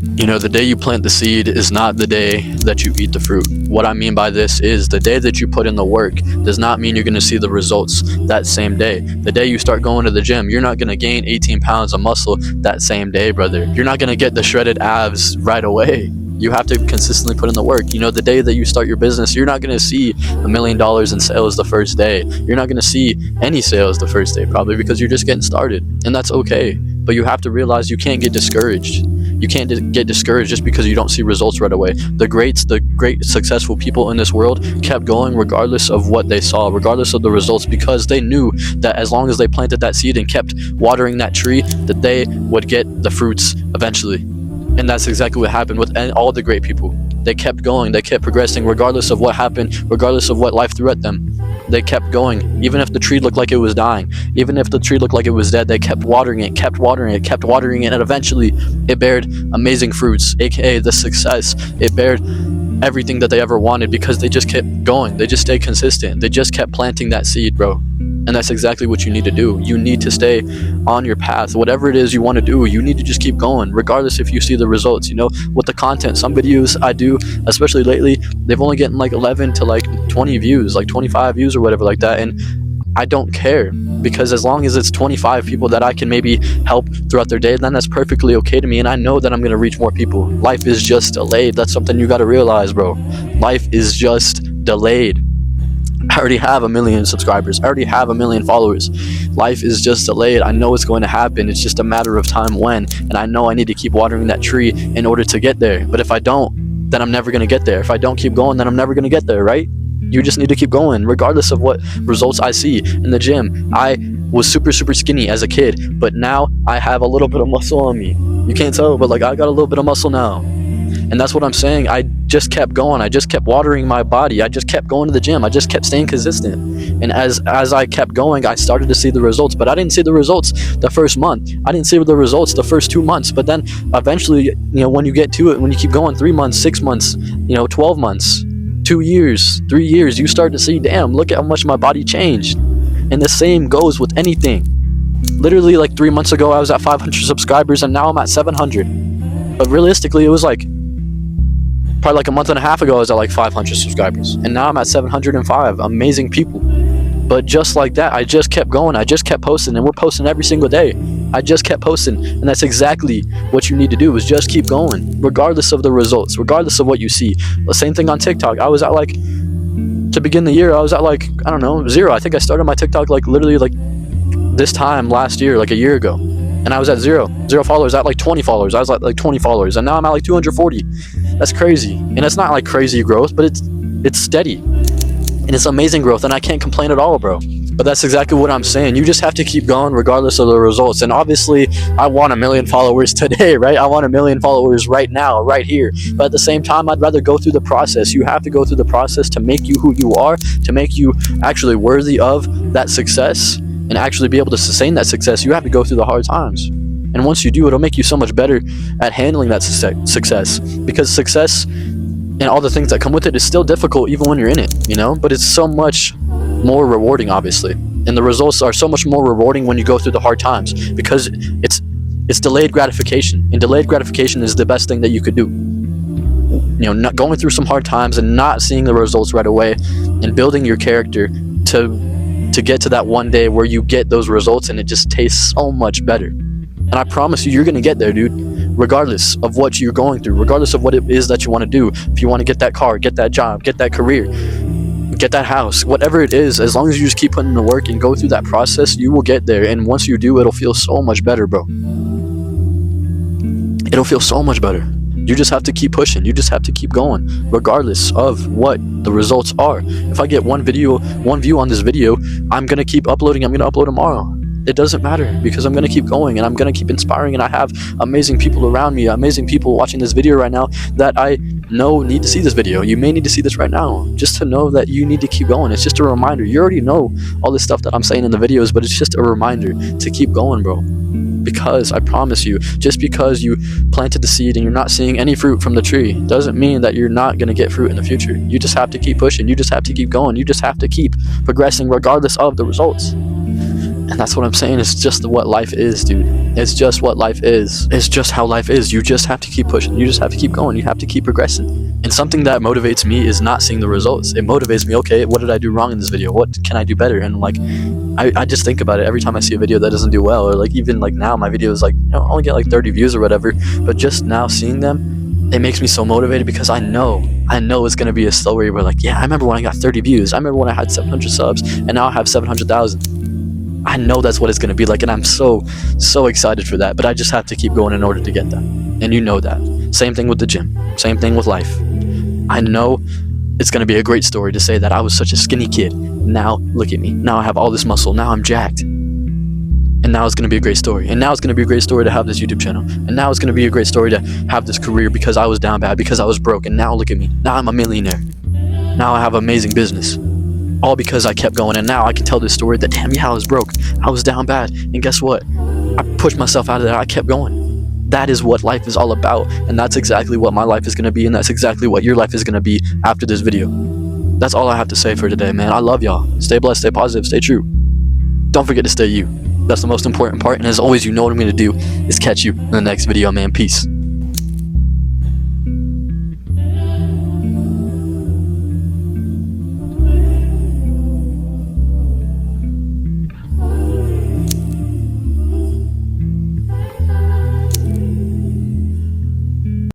You know, the day you plant the seed is not the day that you eat the fruit. What I mean by this is the day that you put in the work does not mean you're going to see the results that same day. The day you start going to the gym, you're not going to gain 18 pounds of muscle that same day, brother. You're not going to get the shredded abs right away. You have to consistently put in the work. You know, the day that you start your business, you're not going to see $1 million in sales the first day. You're not going to see any sales the first day, probably, because you're just getting started. And that's okay. But you have to realize you can't get discouraged. You can't get discouraged just because you don't see results right away. The great successful people in this world kept going regardless of what they saw, regardless of the results, because they knew that as long as they planted that seed and kept watering that tree, that they would get the fruits eventually. And that's exactly what happened with all the great people. They kept going, they kept progressing regardless of what happened, regardless of what life threw at them. They kept going, even if the tree looked like it was dying, even if the tree looked like it was dead. They kept watering it, kept watering it, kept watering it, and eventually it bared amazing fruits, aka the success. It bared everything that they ever wanted because they just kept going. They just stayed consistent. They just kept planting that seed, bro. And that's exactly what you need to do. You need to stay on your path. Whatever it is you want to do, you need to just keep going, regardless if you see the results. You know, with the content, some videos I do, especially lately, they've only gotten like 11 to like 20 views, like 25 views or whatever like that. And I don't care, because as long as it's 25 people that I can maybe help throughout their day, then that's perfectly okay to me. And I know that I'm going to reach more people. Life is just delayed. That's something you got to realize, bro. Life is just delayed. I already have 1 million subscribers. I already have 1 million followers. Life is just delayed. I know it's going to happen. It's just a matter of time when. And I know I need to keep watering that tree in order to get there. But if I don't, then I'm never going to get there. If I don't keep going, then I'm never going to get there, right? You just need to keep going, regardless of what results I see in the gym. I was super skinny as a kid, but now I have a little bit of muscle on me. You can't tell, but like I got a little bit of muscle now. And that's what I'm saying. I just kept going. I just kept watering my body. I just kept going to the gym. I just kept staying consistent. And as I kept going, I started to see the results. But I didn't see the results the first month. I didn't see the results the first 2 months. But then eventually, you know, when you get to it, when you keep going 3 months, 6 months, 12 months, 2 years, 3 years, you start to see, damn, look at how much my body changed. And the same goes with anything. Literally, like 3 months ago, I was at 500 subscribers, and now I'm at 700. But realistically, it was like probably like a month and a half ago, I was at like 500 subscribers, and now I'm at 705. Amazing people. But just like that, I just kept going. I just kept posting, and we're posting every single day. I just kept posting, and that's exactly what you need to do, is just keep going, regardless of the results, regardless of what you see. The same thing on TikTok. I was at like, to begin the year, I was at like, I don't know, 0. I think I started my TikTok like literally like this time last year, like a year ago. And I was at 0 followers, at like 20 followers. I was at like 20 followers, and now I'm at like 240. That's crazy. And it's not like crazy growth, but it's steady. And it's amazing growth, and I can't complain at all, bro. But that's exactly what I'm saying. You just have to keep going regardless of the results. And obviously, I want 1 million followers today, right? I want 1 million followers right now, right here. But at the same time, I'd rather go through the process. You have to go through the process to make you who you are, to make you actually worthy of that success, and actually be able to sustain that success. You have to go through the hard times. And once you do, it'll make you so much better at handling that success. Because success and all the things that come with it is still difficult even when you're in it, but it's so much more rewarding, obviously. And the results are so much more rewarding when you go through the hard times, because it's delayed gratification, and delayed gratification is the best thing that you could do. Not going through some hard times and not seeing the results right away, and building your character to get to that one day where you get those results and it just tastes so much better. And I promise you're gonna get there, dude, regardless of what you're going through, regardless of what it is that you want to do. If you want to get that car, get that job, get that career, get that house, whatever it is, as long as you just keep putting in the work and go through that process, you will get there. And once you do, it'll feel so much better, bro. It'll feel so much better. You just have to keep pushing. You just have to keep going, regardless of what the results are. If I get one view on this video, I'm gonna keep uploading. I'm gonna upload tomorrow. It doesn't matter, because I'm going to keep going, and I'm going to keep inspiring. And I have amazing people around me, amazing people watching this video right now that I know need to see this video. You may need to see this right now, just to know that you need to keep going. It's just a reminder. You already know all this stuff that I'm saying in the videos, but it's just a reminder to keep going, bro. Because I promise you, just because you planted the seed and you're not seeing any fruit from the tree doesn't mean that you're not going to get fruit in the future. You just have to keep pushing. You just have to keep going. You just have to keep progressing regardless of the results. And And that's what I'm saying. It's just what life is, dude. It's just what life is. It's just how life is. You just have to keep pushing. You just have to keep going. You have to keep progressing. And something that motivates me is not seeing the results. It motivates me, okay, what did I do wrong in this video? What can I do better? And like, I just think about it every time I see a video that doesn't do well, or like even like now my videos like, you know, I only get like 30 views or whatever, but just now seeing them, it makes me so motivated because I know it's going to be a story where like, yeah, I remember when I got 30 views. I remember when I had 700 subs and now I have 700,000. I know that's what it's going to be like, and I'm so excited for that, but I just have to keep going in order to get that. And you know that. Same thing with the gym. Same thing with life. I know it's going to be a great story to say that I was such a skinny kid. Now, look at me. Now I have all this muscle. Now I'm jacked. And now it's going to be a great story. And now it's going to be a great story to have this YouTube channel. And now it's going to be a great story to have this career because I was down bad, because I was broke. And now look at me. Now I'm a millionaire. Now I have amazing business. All because I kept going, and now I can tell this story that, damn, yeah, I was broke, I was down bad, and guess what? I pushed myself out of there, I kept going. That is what life is all about, and that's exactly what my life is going to be, and that's exactly what your life is going to be after this video. That's all I have to say for today, man. I love y'all. Stay blessed, stay positive, stay true. Don't forget to stay you. That's the most important part, and as always, you know what I'm going to do is catch you in the next video, man. Peace.